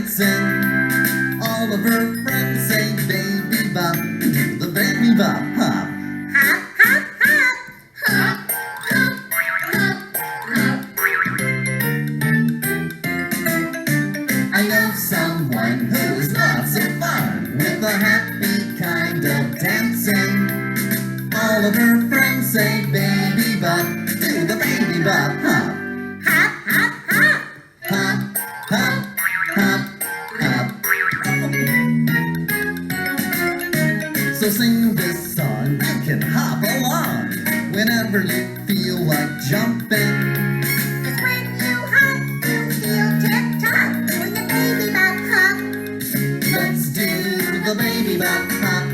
dancing. All of her friends say baby bop, do the baby bop hop. Hop, hop, hop. Hop, hop, hop, hop. I know someone who's lots of fun with a happy kind of dancing. All of her friends say baby bop, do the baby bop hop. Hop, hop, hop. Hop, hop, hop, hop. So sing this song, you can hop along whenever you feel like jumping. 'Cause when you hop, you feel tip-top. Doing the baby bop hop. Let's do the baby bop hop.